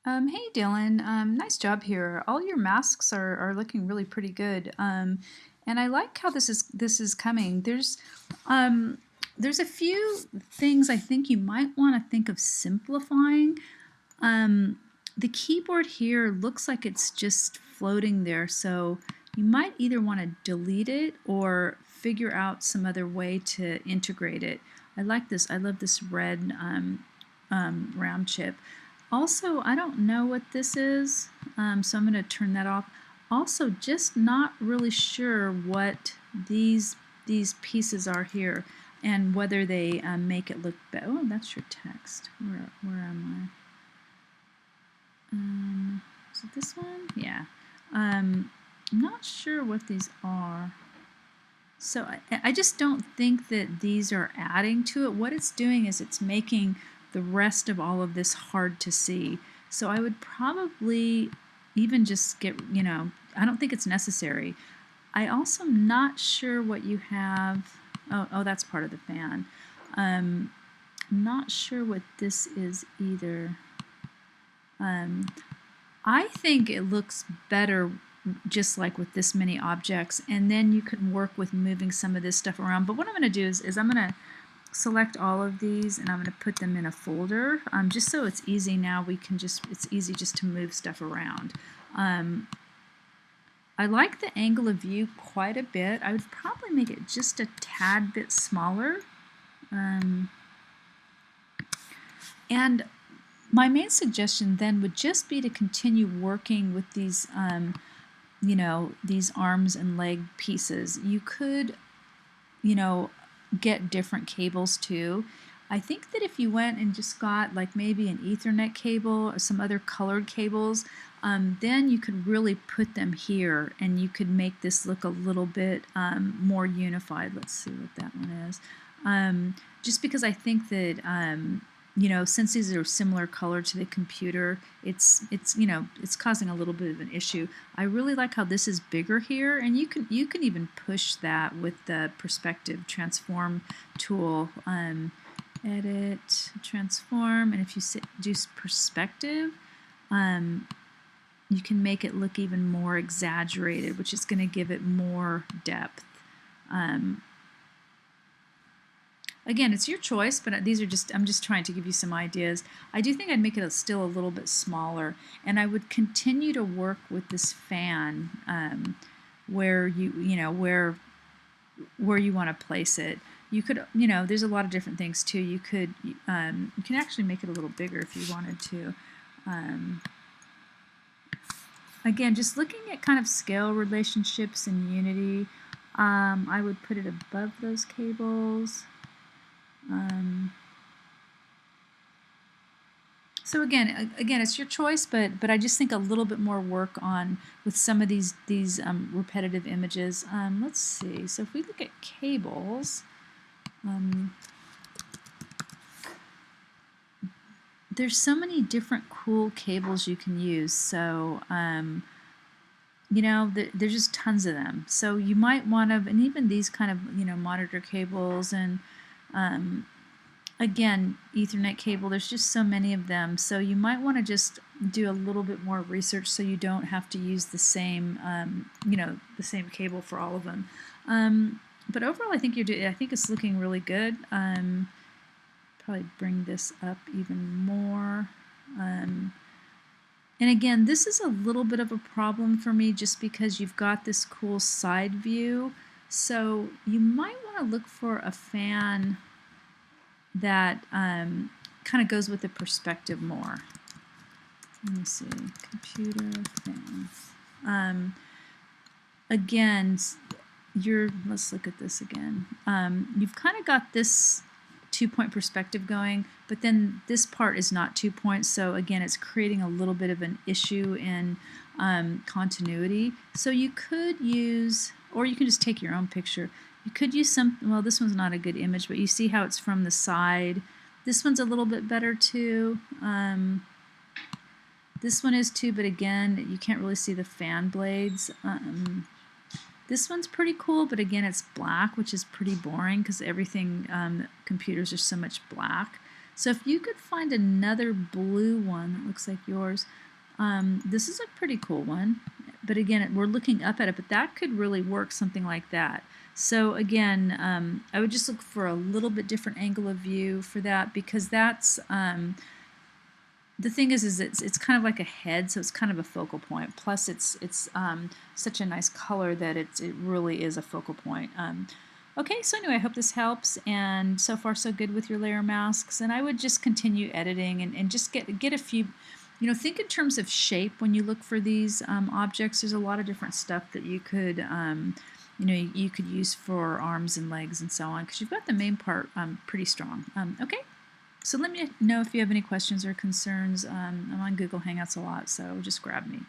Hey Dylan, nice job here. All your masks are looking really pretty good, and I like how this is coming. Um, there's a few things I think you might want to think of simplifying. Um, the keyboard here looks like it's just floating there, so you might either want to delete it or figure out some other way to integrate it. I like this. I love this red round chip. Also, I don't know what this is, so I'm going to turn that off. Also, just not really sure what these pieces are here and whether they make it look better. Oh, that's your text. Where am I? Is it this one? Yeah. I'm not sure what these are. So I just don't think that these are adding to it. What it's doing is it's making the rest of all of this hard to see. So I would probably even just I don't think it's necessary. I also am not sure what you have. Oh, that's part of the fan. I'm not sure what this is either. I think it looks better just like with this many objects, and then you can work with moving some of this stuff around. But what I'm going to do is I'm going to select all of these and I'm going to put them in a folder, just so it's easy now. It's easy just to move stuff around. I like the angle of view quite a bit. I would probably make it just a tad bit smaller. And my main suggestion then would just be to continue working with these these arms and leg pieces. You could, get different cables too. I think that if you went and just got like maybe an Ethernet cable or some other colored cables, then you could really put them here and you could make this look a little bit more unified. Let's see what that one is. Just because I think that since these are similar color to the computer, it's causing a little bit of an issue. I really like how this is bigger here, and you can even push that with the perspective transform tool. Edit, transform, and if you do perspective, you can make it look even more exaggerated, which is going to give it more depth. Again, it's your choice, but I'm just trying to give you some ideas. I do think I'd make it still a little bit smaller, and I would continue to work with this fan where where you want to place it. You could, there's a lot of different things too. You can actually make it a little bigger if you wanted to. Again, just looking at kind of scale relationships in Unity, I would put it above those cables. So again, it's your choice, but I just think a little bit more work on with some of these repetitive images. Let's see. So if we look at cables, there's so many different cool cables you can use. So there's just tons of them. So you might want to, and even these kind of monitor cables and again, Ethernet cable, there's just so many of them. So you might want to just do a little bit more research so you don't have to use the same, the same cable for all of them. But overall, I think I think it's looking really good. Probably bring this up even more. And again, this is a little bit of a problem for me just because you've got this cool side view. So you might want to look for a fan that kind of goes with the perspective more. Let me see, computer fan. Again, let's look at this again. You've kind of got this 2-point perspective going, but then this part is not 2 points, so again, it's creating a little bit of an issue in continuity. So you could use, or you can just take your own picture. You could use well, this one's not a good image, but you see how it's from the side. This one's a little bit better too. This one is too, but again, you can't really see the fan blades. This one's pretty cool, but again, it's black, which is pretty boring because everything, computers are so much black. So if you could find another blue one that looks like yours, this is a pretty cool one. But again, we're looking up at it, but that could really work something like that. So again, I would just look for a little bit different angle of view for that, because that's the thing is it's kind of like a head, so it's kind of a focal point. Plus, it's such a nice color that it really is a focal point. Okay, so anyway, I hope this helps, and so far so good with your layer masks. And I would just continue editing and just get a few. Think in terms of shape when you look for these objects. There's a lot of different stuff that you could you could use for arms and legs and so on, because you've got the main part pretty strong. Okay. So let me know if you have any questions or concerns. I'm on Google Hangouts a lot, so just grab me.